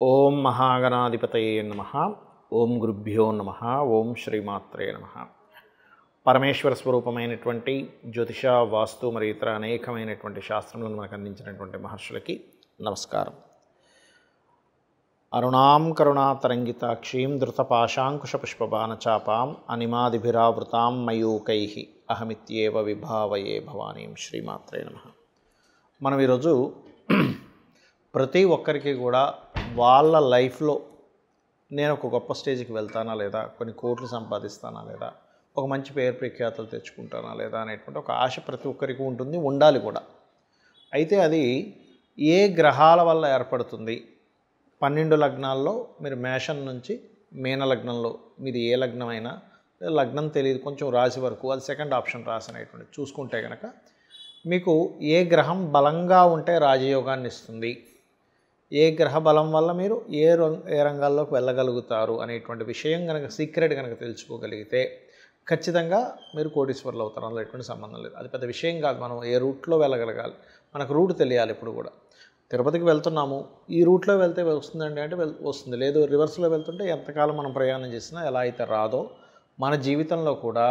ఓం మహాగణాధిపతయే నమః. ఓం గురుభ్యో నమః. ఓం శ్రీమాత్రే నమః. పరమేశ్వర స్వరూపమైనటువంటి జ్యోతిష, వాస్తు మరియు ఇతర అనేకమైనటువంటి శాస్త్రములను మనకు అందించినటువంటి మహర్షులకి నమస్కారం. అరుణాం కరుణాతరంగితాక్షీం ధృతపాశాంకుశపుష్పబాణచాపాం అనిమాదిభిరావృతాం మయూకైః అహమిత్యేవ విభావయే భవానీం. శ్రీమాత్రే నమః. మనం ఈరోజు ప్రతి ఒక్కరికి కూడా వాళ్ళ లైఫ్లో నేను ఒక గొప్ప స్టేజ్కి వెళ్తానా లేదా, కొన్ని కోట్లు సంపాదిస్తానా లేదా, ఒక మంచి పేరు ప్రఖ్యాతులు తెచ్చుకుంటానా లేదా అనేటువంటి ఒక ఆశ ప్రతి ఒక్కరికి ఉంటుంది, ఉండాలి కూడా. అయితే అది ఏ గ్రహాల వల్ల ఏర్పడుతుంది? 12 లగ్నాల్లో మీరు మేషం నుంచి మీన లగ్నంలో మీది ఏ లగ్నమైనా, లగ్నం తెలియదు కొంచెం రాశి వరకు, అది సెకండ్ ఆప్షన్ రాశి అనేటువంటి చూసుకుంటే కనుక మీకు ఏ గ్రహం బలంగా ఉంటే రాజయోగాన్ని ఇస్తుంది, ఏ గ్రహ బలం వల్ల మీరు ఏ రంగాల్లోకి వెళ్ళగలుగుతారు అనేటువంటి విషయం కనుక సీక్రెట్ కనుక తెలుసుకోగలిగితే ఖచ్చితంగా మీరు కోటీశ్వరులు అవుతారు. అందులో ఎటువంటి సంబంధం లేదు. అది పెద్ద విషయం కాదు. మనం ఏ రూట్లో వెళ్ళగలగాలి, మనకు రూట్ తెలియాలి. ఇప్పుడు కూడా తిరుపతికి వెళ్తున్నాము, ఈ రూట్లో వెళ్తే వస్తుందండి అంటే వస్తుంది, లేదు రివర్స్లో వెళ్తుంటే ఎంతకాలం మనం ప్రయాణం చేసినా ఎలా అయితే రాదో, మన జీవితంలో కూడా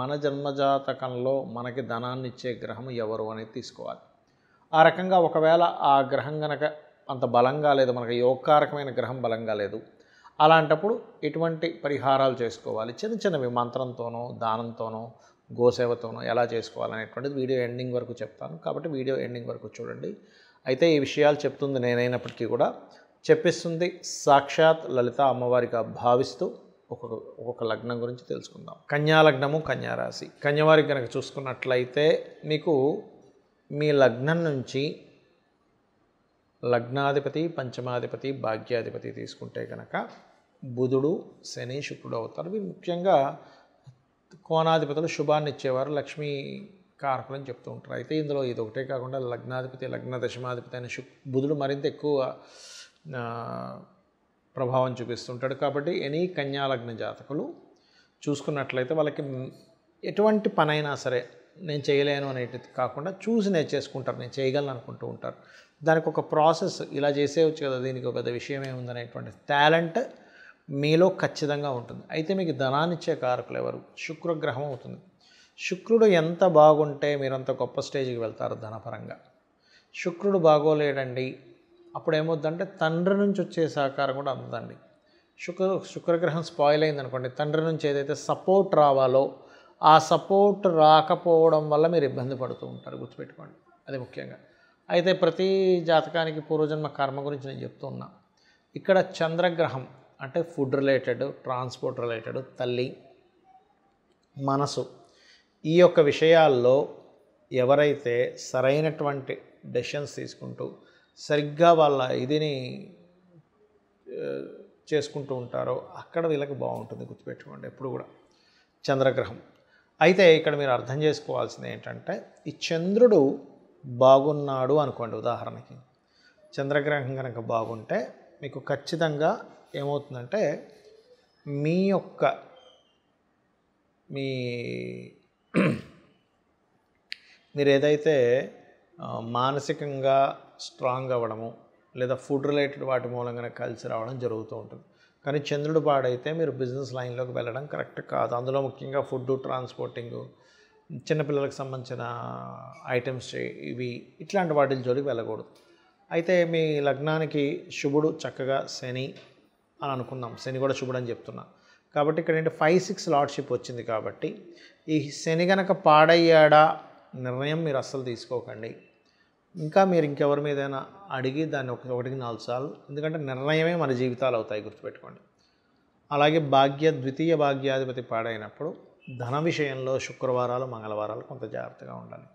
మన జన్మజాతకంలో మనకి ధనాన్ని ఇచ్చే గ్రహం ఎవరు అనేది తీసుకోవాలి. ఆ రకంగా ఒకవేళ ఆ గ్రహం కనుక అంత బలంగా లేదు, మనకు యోగకారకమైన గ్రహం బలంగా లేదు, అలాంటప్పుడు ఎటువంటి పరిహారాలు చేసుకోవాలి, చిన్న చిన్నవి మంత్రంతోనో దానంతోనో గోసేవతోనో ఎలా చేసుకోవాలనేటువంటిది వీడియో ఎండింగ్ వరకు చెప్తాను. కాబట్టి వీడియో ఎండింగ్ వరకు చూడండి. అయితే ఈ విషయాలు చెప్తుంది నేనైనప్పటికీ కూడా చెప్పిస్తుంది సాక్షాత్ లలిత అమ్మవారిగా భావిస్తూ ఒక్కొక్క లగ్నం గురించి తెలుసుకుందాం. కన్యా లగ్నము, కన్యారాశి. కన్యవారికి కనుక చూసుకున్నట్లయితే మీకు మీ లగ్నం నుంచి లగ్నాధిపతి, పంచమాధిపతి, భాగ్యాధిపతి తీసుకుంటే కనుక బుధుడు, శని, శుక్రుడు అవుతారు. వీరు ముఖ్యంగా కోణాధిపతులు శుభాన్ని ఇచ్చేవారు, లక్ష్మీ కారకులు అని చెప్తూ ఉంటారు. అయితే ఇందులో ఇది ఒకటే కాకుండా లగ్నాధిపతి, లగ్న దశమాధిపతి అయిన బుధుడు మరింత ఎక్కువ ప్రభావం చూపిస్తుంటాడు. కాబట్టి ఎనీ కన్యాలగ్న జాతకులు చూసుకున్నట్లయితే వాళ్ళకి ఎటువంటి పనైనా సరే నేను చేయలేను అనేది కాకుండా చూసి నేర్చేసుకుంటారు, నేను చేయగలను అనుకుంటూ ఉంటారు. దానికి ఒక ప్రాసెస్, ఇలా చేసేవచ్చు కదా, దీనికి ఒక పెద్ద విషయం ఏముందనేటువంటి టాలెంట్ మీలో ఖచ్చితంగా ఉంటుంది. అయితే మీకు ధనాన్ని ఇచ్చే కారకులు ఎవరు? శుక్రగ్రహం అవుతుంది. శుక్రుడు ఎంత బాగుంటే మీరంత గొప్ప స్టేజ్కి వెళ్తారు ధనపరంగా. శుక్రుడు బాగోలేడండి, అప్పుడు ఏమవుద్దంటే తండ్రి నుంచి వచ్చే సహకారం కూడా అందదండి. శుక్రగ్రహం స్పాయిల్ అయిందనుకోండి, తండ్రి నుంచి ఏదైతే సపోర్ట్ రావాలో ఆ సపోర్ట్ రాకపోవడం వల్ల మీరు ఇబ్బంది పడుతూ ఉంటారు, గుర్తుపెట్టుకోండి. అది ముఖ్యంగా. అయితే ప్రతి జాతకానికి పూర్వజన్మ కర్మ గురించి నేను చెప్తూ ఉన్నా. ఇక్కడ చంద్రగ్రహం అంటే ఫుడ్ రిలేటెడ్, ట్రాన్స్పోర్ట్ రిలేటెడ్, తల్లి, మనసు, ఈ యొక్క విషయాల్లో ఎవరైతే సరైనటువంటి డెసిషన్స్ తీసుకుంటూ సరిగ్గా వాళ్ళ ఇదిని చేసుకుంటూ ఉంటారో అక్కడ వీళ్ళకి బాగుంటుంది, గుర్తుపెట్టుకోండి ఎప్పుడు కూడా చంద్రగ్రహం. అయితే ఇక్కడ మీరు అర్థం చేసుకోవాల్సింది ఏంటంటే, ఈ చంద్రుడు బాగున్నాడు అనుకోండి, ఉదాహరణకి చంద్రగ్రహం కనుక బాగుంటే మీకు ఖచ్చితంగా ఏమవుతుందంటే మీరు ఏదైతే మానసికంగా స్ట్రాంగ్ అవ్వడము లేదా ఫుడ్ రిలేటెడ్ వాటి మూలంగానే కలిసి రావడం జరుగుతూ ఉంటుంది. కానీ చంద్రుడు పాడైతే మీరు బిజినెస్ లైన్లోకి వెళ్ళడం కరెక్ట్ కాదు. అందులో ముఖ్యంగా ఫుడ్, ట్రాన్స్పోర్టింగు, చిన్నపిల్లలకు సంబంధించిన ఐటమ్స్ ఇవి ఇట్లాంటి వాటి జోలికి వెళ్ళకూడదు. అయితే మీ లగ్నానికి శుభుడు చక్కగా శని అని అనుకుందాం, శని కూడా శుభుడు అని చెప్తున్నా. కాబట్టి ఇక్కడ ఏంటి 5-6 లార్డ్షిప్ వచ్చింది. కాబట్టి ఈ శని గనక పాడయ్యాడా నిర్ణయం మీరు అస్సలు తీసుకోకండి. ఇంకా మీరు ఇంకెవరి మీదైనా అడిగి దాన్ని ఒకటికి 4 సార్లు, ఎందుకంటే నిర్ణయమే మన జీవితాలు అవుతాయి, గుర్తుపెట్టుకోండి. అలాగే ద్వితీయ భాగ్యాధిపతి పాడైనప్పుడు ధన విషయంలో శుక్రవారాలు, మంగళవారాలు కొంత జాగ్రత్తగా ఉండాలి.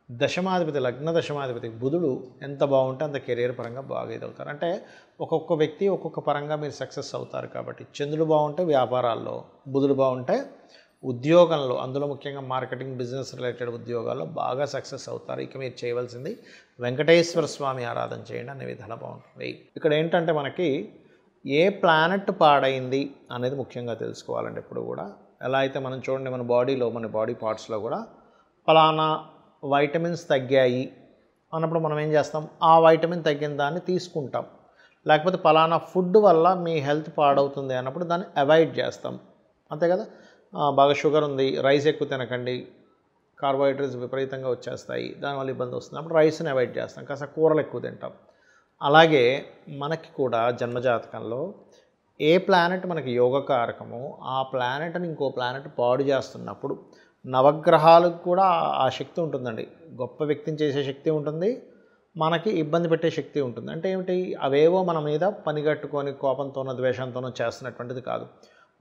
దశమాధిపతి, లగ్న దశమాధిపతి బుధుడు ఎంత బాగుంటే అంత కెరీర్ పరంగా బాగా ఇదవుతారు. అంటే ఒక్కొక్క వ్యక్తి ఒక్కొక్క పరంగా మీరు సక్సెస్ అవుతారు. కాబట్టి చంద్రుడు బాగుంటే వ్యాపారాల్లో, బుధుడు బాగుంటే ఉద్యోగంలో, అందులో ముఖ్యంగా మార్కెటింగ్, బిజినెస్ రిలేటెడ్ ఉద్యోగాల్లో బాగా సక్సెస్ అవుతారు. ఇక మీరు చేయవలసింది వెంకటేశ్వర స్వామి ఆరాధన చేయండి, అనే విధానం బాగుంటుంది. ఇక్కడ ఏంటంటే మనకి ఏ ప్లానెట్ పాడైంది అనేది ముఖ్యంగా తెలుసుకోవాలండి ఎప్పుడు కూడా. ఎలా అయితే మనం చూడండి, మన బాడీలో, మన బాడీ పార్ట్స్లో కూడా ఫలానా వైటమిన్స్ తగ్గాయి అన్నప్పుడు మనం ఏం చేస్తాం, ఆ వైటమిన్ తగ్గిన దాన్ని తీసుకుంటాం. లేకపోతే పలానా ఫుడ్ వల్ల మీ హెల్త్ పాడవుతుంది అన్నప్పుడు దాన్ని అవాయిడ్ చేస్తాం, అంతే కదా. బాగా షుగర్ ఉంది, రైస్ ఎక్కువ తినకండి, కార్బోహైడ్రేట్స్ విపరీతంగా వచ్చేస్తాయి, దానివల్ల ఇబ్బంది వస్తుంది, అప్పుడు రైస్ని అవాయిడ్ చేస్తాం, కాస్త కూరలు ఎక్కువ తింటాం. అలాగే మనకి కూడా జన్మజాతకంలో ఏ ప్లానెట్ మనకి యోగకారకమో ఆ ప్లానెట్ని ఇంకో ప్లానెట్ పాడు చేస్తున్నప్పుడు నవగ్రహాలకు కూడా ఆ శక్తి ఉంటుందండి. గొప్ప వ్యక్తిని చేసే శక్తి ఉంటుంది, మనకి ఇబ్బంది పెట్టే శక్తి ఉంటుంది. అంటే ఏమిటి, అవేవో మన మీద పనిగట్టుకొని కోపంతోనో ద్వేషంతోనో చేస్తున్నటువంటిది కాదు.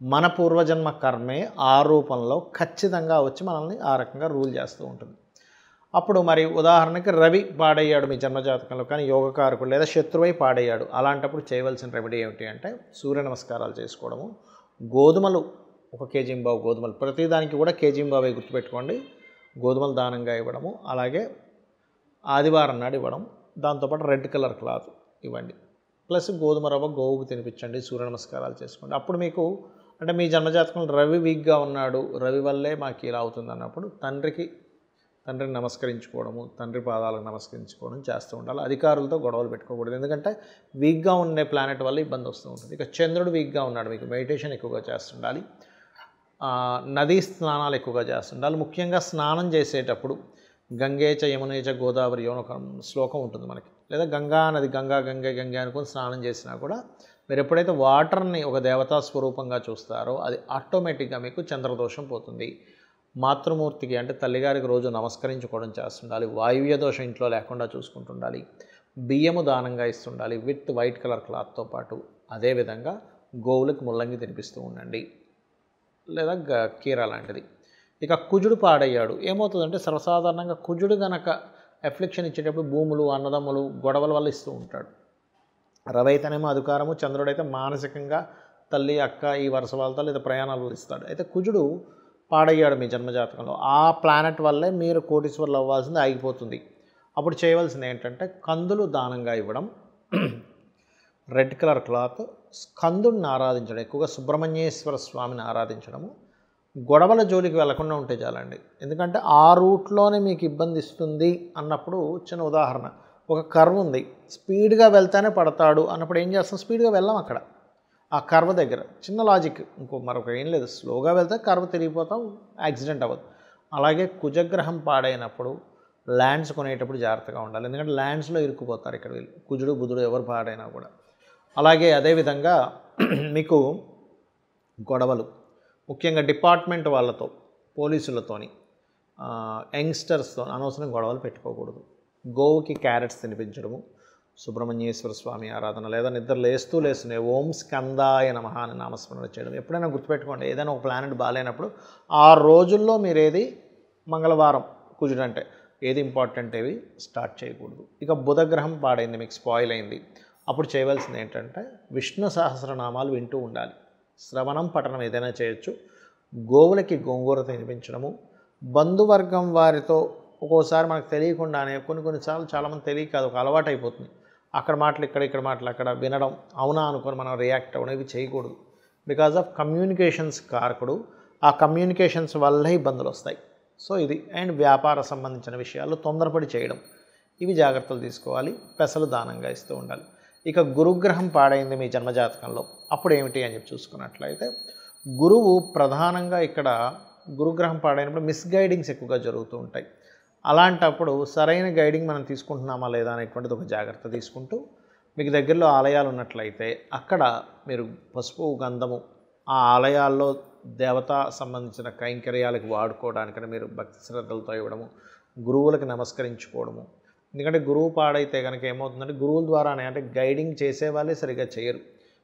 మన పూర్వజన్మ కర్మే ఆ రూపంలో ఖచ్చితంగా వచ్చి మనల్ని ఆ రకంగా రూల్ చేస్తూ ఉంటుంది. అప్పుడు మరి ఉదాహరణకి రవి పాడయ్యాడు మీ జన్మజాతకంలో, కానీ యోగకారకుడు లేదా శత్రువై పాడయ్యాడు. అలాంటప్పుడు చేయవలసిన రెమెడీ ఏమిటి అంటే సూర్య నమస్కారాలు చేసుకోవడము, గోధుమలు 1 కేజీంబావు గోధుమలు, ప్రతిదానికి కూడా కేజీంబావే గుర్తుపెట్టుకోండి, గోధుమలు దానంగా ఇవ్వడము, అలాగే ఆదివారం నాడు ఇవ్వడం, దాంతోపాటు రెడ్ కలర్ క్లాత్ ఇవ్వండి, ప్లస్ గోధుమ రవ్వ గోవుకు తినిపించండి, సూర్య నమస్కారాలు చేసుకోండి. అప్పుడు మీకు అంటే మీ జన్మజాతకంలో రవి వీక్గా ఉన్నాడు, రవి వల్లే మాకు ఇలా అవుతుంది అన్నప్పుడు తండ్రిని నమస్కరించుకోవడము, తండ్రి పాదాలకు నమస్కరించుకోవడం చేస్తూ ఉండాలి. అధికారులతో గొడవలు పెట్టుకోకూడదు, ఎందుకంటే వీక్గా ఉండే ప్లానెట్ వల్ల ఇబ్బంది వస్తూ ఉంటుంది. ఇక చంద్రుడు వీక్గా ఉన్నాడు, మీకు మెడిటేషన్ ఎక్కువగా చేస్తుండాలి, నదీ స్నానాలు ఎక్కువగా చేస్తుండాలి. ముఖ్యంగా స్నానం చేసేటప్పుడు గంగేచ యమునేచ గోదావరి అని ఒక శ్లోకం ఉంటుంది మనకి, లేదా గంగా నది, గంగే అనుకుని స్నానం చేసినా కూడా మీరు ఎప్పుడైతే వాటర్ని ఒక దేవతా స్వరూపంగా చూస్తారో అది ఆటోమేటిక్గా మీకు చంద్రదోషం పోతుంది. మాతృమూర్తికి అంటే తల్లిగారికి రోజు నమస్కరించుకోవడం చేస్తుండాలి, వాయువ్య దోషం ఇంట్లో లేకుండా చూసుకుంటుండాలి, బియ్యము దానంగా ఇస్తుండాలి విత్ వైట్ కలర్ క్లాత్తో పాటు. అదేవిధంగా గోవులకు ముల్లంగి తినిపిస్తూ ఉండండి, లేదా కీర లాంటిది. ఇక కుజుడు పాడయ్యాడు, ఏమవుతుందంటే సర్వసాధారణంగా కుజుడు గనక ఎఫ్లిక్షన్ ఇచ్చేటప్పుడు భూములు, అన్నదమ్ములు, గొడవల వల్ల ఇస్తూ ఉంటాడు. రవి అయితేనేమో అధికారము, చంద్రుడైతే మానసికంగా తల్లి, అక్క, ఈ వరుస వాళ్ళతో లేదా ప్రయాణాలు ఇస్తాడు. అయితే కుజుడు పాడయ్యాడు మీ జన్మజాతకంలో, ఆ ప్లానెట్ వల్లే మీరు కోటీశ్వర్లు అవ్వాల్సింది ఆగిపోతుంది. అప్పుడు చేయవలసింది ఏంటంటే కందులు దానంగా ఇవ్వడం, రెడ్ కలర్ క్లాత్, స్కందుడిని ఆరాధించడం, ఎక్కువగా సుబ్రహ్మణ్యేశ్వర స్వామిని ఆరాధించడము, గొడవల జోలికి వెళ్లకుండా ఉంటే చాలండి. ఎందుకంటే ఆ రూట్లోనే మీకు ఇబ్బంది ఇస్తుంది అన్నప్పుడు చిన్న ఉదాహరణ, ఒక కర్వ్ ఉంది, స్పీడ్గా వెళ్తేనే పడతాడు అన్నప్పుడు ఏం చేస్తాం, స్పీడ్గా వెళ్ళాం అక్కడ ఆ కర్వ్ దగ్గర. చిన్న లాజిక్, మరొక ఏం లేదు, స్లోగా వెళ్తే కర్వ్ తిరిగిపోతాం, యాక్సిడెంట్ అవ్వదు. అలాగే కుజగ్రహం పాడైనప్పుడు ల్యాండ్స్ కొనేటప్పుడు జాగ్రత్తగా ఉండాలి, ఎందుకంటే ల్యాండ్స్లో ఇరుక్కుపోతారు ఇక్కడ వీళ్ళు, కుజుడు బుధుడు ఎవరు పాడైనా కూడా. అలాగే అదేవిధంగా మీకు గొడవలు, ముఖ్యంగా డిపార్ట్మెంట్ వాళ్ళతో, పోలీసులతోని, యంగ్స్టర్స్తో అనవసరం గొడవలు పెట్టుకోకూడదు. గోవుకి క్యారెట్స్ తినిపించడము, సుబ్రహ్మణ్యేశ్వర స్వామి ఆరాధన, లేదా నిద్ర లేస్తూనే ఓం స్కందాయ నమః అని నామస్మరణ చేయడం. ఎప్పుడైనా గుర్తుపెట్టుకోండి, ఏదైనా ఒక ప్లానెట్ బాగాలేనప్పుడు ఆ రోజుల్లో మీరు ఏది మంగళవారం కుజుడు అంటే ఏది ఇంపార్టెంట్ ఏవి స్టార్ట్ చేయకూడదు. ఇక బుధగ్రహం పాడైంది, మీకు స్పాయిల్ అయింది, అప్పుడు చేయవలసింది ఏంటంటే విష్ణు సహస్రనామాలు వింటూ ఉండాలి, శ్రవణం పఠనం ఏదైనా చేయొచ్చు, గోవులకి గోంగూర తినిపించడము, బంధువర్గం వారితో ఒక్కోసారి మనకు తెలియకుండానే కొన్నిసార్లు చాలామంది తెలియక అది ఒక అలవాటు అయిపోతుంది, అక్కడ మాటలు ఇక్కడ మాటలు అక్కడ వినడం, అవునా అనుకొని మనం రియాక్ట్ అవ్వడం, ఇవి చేయకూడదు. బికాజ్ ఆఫ్ కమ్యూనికేషన్స్ కారకుడు, ఆ కమ్యూనికేషన్స్ వల్లే ఇబ్బందులు వస్తాయి. సో ఇది. అండ్ వ్యాపార సంబంధించిన విషయాలు తొందరపడి చేయడం, ఇవి జాగ్రత్తలు తీసుకోవాలి, పెసలు దానంగా ఇస్తూ ఉండాలి. ఇక గురుగ్రహం పాడైంది మీ జన్మజాతకంలో, అప్పుడు ఏమిటి అని చెప్పి చూసుకున్నట్లయితే గురువు ప్రధానంగా ఇక్కడ గురుగ్రహం పాడైనప్పుడు మిస్గైడింగ్స్ ఎక్కువగా జరుగుతూ ఉంటాయి. అలాంటప్పుడు సరైన గైడింగ్ మనం తీసుకుంటున్నామా లేదా అనేటువంటిది ఒక జాగ్రత్త తీసుకుంటూ, మీకు దగ్గరలో ఆలయాలు ఉన్నట్లయితే అక్కడ మీరు పసుపు, గంధము ఆ ఆలయాల్లో దేవతా సంబంధించిన కైంకర్యాలకు వాడుకోవడానికని మీరు భక్తి శ్రద్ధలతో ఇవ్వడము, గురువులకు నమస్కరించుకోవడము. ఎందుకంటే గురువు పాడైతే కనుక ఏమవుతుందంటే గురువుల ద్వారానే, అంటే గైడింగ్ చేసేవాళ్ళే సరిగ్గా చేయరు,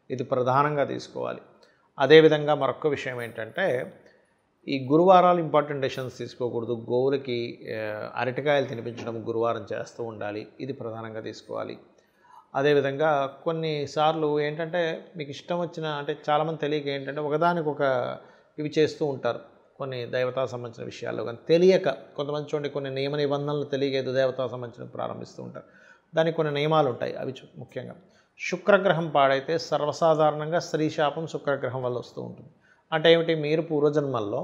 ఇది ప్రధానంగా తీసుకోవాలి. అదేవిధంగా మరొక విషయం ఏంటంటే ఈ గురువారాలు ఇంపార్టెంట్ డెసిషన్స్ తీసుకోకూడదు, గోవులకి అరటికాయలు తినిపించడం గురువారం చేస్తూ ఉండాలి, ఇది ప్రధానంగా తీసుకోవాలి. అదేవిధంగా కొన్నిసార్లు ఏంటంటే మీకు ఇష్టం వచ్చిన, అంటే చాలామంది తెలియక ఏంటంటే ఒకదానికొక ఇవి చేస్తూ ఉంటారు, కొన్ని దేవతా సంబంధించిన విషయాల్లో కానీ తెలియక. కొంతమంది చూడండి కొన్ని నియమ నిబంధనలు తెలియక ఏదో దేవతా సంబంధించిన ప్రారంభిస్తూ ఉంటారు, దానికి కొన్ని నియమాలు ఉంటాయి. అవి ముఖ్యంగా శుక్రగ్రహం పాడైతే సర్వసాధారణంగా స్త్రీ శాపం శుక్రగ్రహం వల్ల వస్తూ ఉంటుంది. అంటే ఏమిటి, మీరు పూర్వజన్మల్లో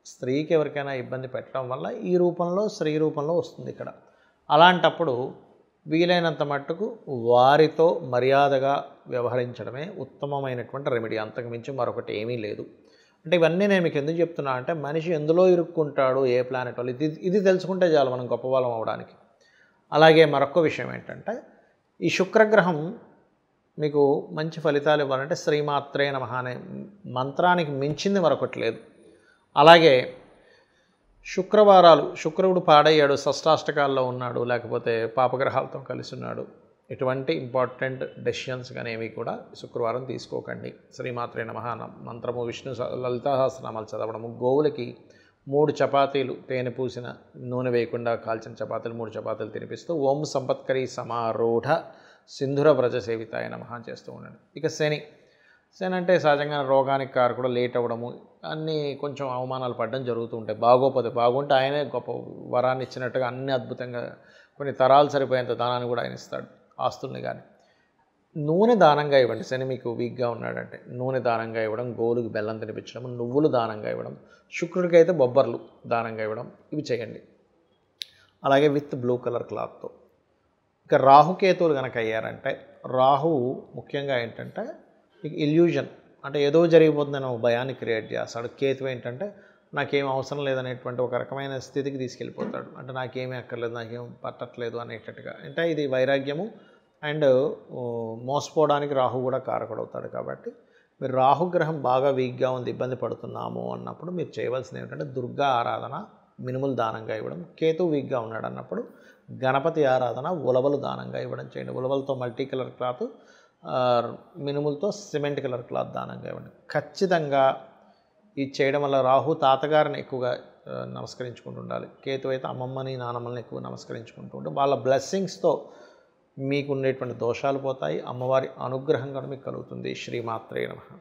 స్త్రీకి ఎవరికైనా ఇబ్బంది పెట్టడం వల్ల ఈ రూపంలో, స్త్రీ రూపంలో వస్తుంది ఇక్కడ. అలాంటప్పుడు వీలైనంత మట్టుకు వారితో మర్యాదగా వ్యవహరించడమే ఉత్తమమైనటువంటి రెమెడీ. అంతకు మించి మరొకటి ఏమీ లేదు. అంటే ఇవన్నీ నేను మీకు ఎందుకు చెప్తున్నా అంటే మనిషి ఎందులో ఇరుక్కుంటాడు, ఏ ప్లానెట్ వాళ్ళు, ఇది తెలుసుకుంటే చాలు మనం గొప్పవాళ్ళం అవడానికి. అలాగే మరొక విషయం ఏంటంటే ఈ శుక్రగ్రహం మీకు మంచి ఫలితాలు ఇవ్వాలంటే శ్రీమాత్రే నమః అనే మంత్రానికి మించింది మరొకటి లేదు. అలాగే శుక్రవారాలు, శుక్రుడు పాడయ్యాడు, షష్టాష్టకాల్లో ఉన్నాడు, లేకపోతే పాపగ్రహాలతో కలిసి ఉన్నాడు, ఎటువంటి ఇంపార్టెంట్ డెసిషన్స్ కానీ ఏవి కూడా శుక్రవారం తీసుకోకండి. శ్రీమాత్రే నమః మంత్రము, విష్ణు లలితా సహస్రనామాలు చదవడము, గోవులకి 3 చపాతీలు తేనె పూసిన నూనె వేయకుండా కాల్చిన చపాతీలు 3 చపాతీలు తినిపిస్తూ ఓం సంపత్కరీ సమారూఢ సింధుర వ్రజ సేవితాయ నమః చేస్తూ ఉండండి. ఇక శని అంటే సహజంగా రోగానికి కారకుడు, లేట్ అవ్వడము, అన్నీ కొంచెం అవమానాలు పడడం జరుగుతూ ఉంటాయి. బాగుంటే ఆయనే గొప్ప వరాన్ని ఇచ్చినట్టుగా అన్ని అద్భుతంగా కొన్ని తరాలు సరిపోయేంత దానాన్ని కూడా ఆయన ఇస్తాడు, ఆస్తుల్ని. కానీ నూనె దానంగా ఇవ్వండి. శని మీకు వీక్గా ఉన్నాడంటే నూనె దానంగా ఇవ్వడం, గోవులకు బెల్లం తినిపించడం, నువ్వులు దానంగా ఇవ్వడం, శుక్రుడికి అయితే బొబ్బర్లు దానంగా ఇవ్వడం, ఇవి చేయండి. అలాగే విత్ బ్లూ కలర్ క్లాత్తో. ఇక రాహుకేతువులు కనుక అయ్యారంటే రాహువు ముఖ్యంగా ఏంటంటే ఇల్యూజన్, అంటే ఏదో జరిగిపోతుందని ఒక భయాన్ని క్రియేట్ చేస్తాడు. కేతు ఏంటంటే నాకేం అవసరం లేదనేటువంటి ఒక రకమైన స్థితికి తీసుకెళ్ళిపోతాడు. అంటే నాకేమీ అక్కర్లేదు, నాకేం పట్టట్లేదు అనేటట్టుగా. అంటే ఇది వైరాగ్యము అండ్ మోసపోవడానికి రాహు కూడా కారకుడవుతాడు. కాబట్టి మీరు రాహుగ్రహం బాగా వీక్గా ఉంది, ఇబ్బంది పడుతున్నాము అన్నప్పుడు మీరు చేయవలసింది ఏమిటంటే దుర్గా ఆరాధన, మినుములు దానంగా ఇవ్వడం. కేతు వీక్గా ఉన్నాడు అన్నప్పుడు గణపతి ఆరాధన, ఉలవలు దానంగా ఇవ్వడం చేయండి. ఉలవలతో మల్టీ కలర్ క్లాత్, మినుములతో సిమెంట్ కలర్ క్లాత్ దానంగా ఇవ్వండి. ఖచ్చితంగా ఇది చేయడం వల్ల రాహు తాతగారిని ఎక్కువగా నమస్కరించుకుంటూ ఉండాలి. కేతు అయితే అమ్మమ్మని నానమ్మని ఎక్కువ నమస్కరించుకుంటూ ఉంటే వాళ్ళ బ్లెస్సింగ్స్తో మీకు ఉండేటువంటి దోషాలు పోతాయి. అమ్మవారి అనుగ్రహం కూడా మీకు కలుగుతుంది. శ్రీమాత్రే నమః.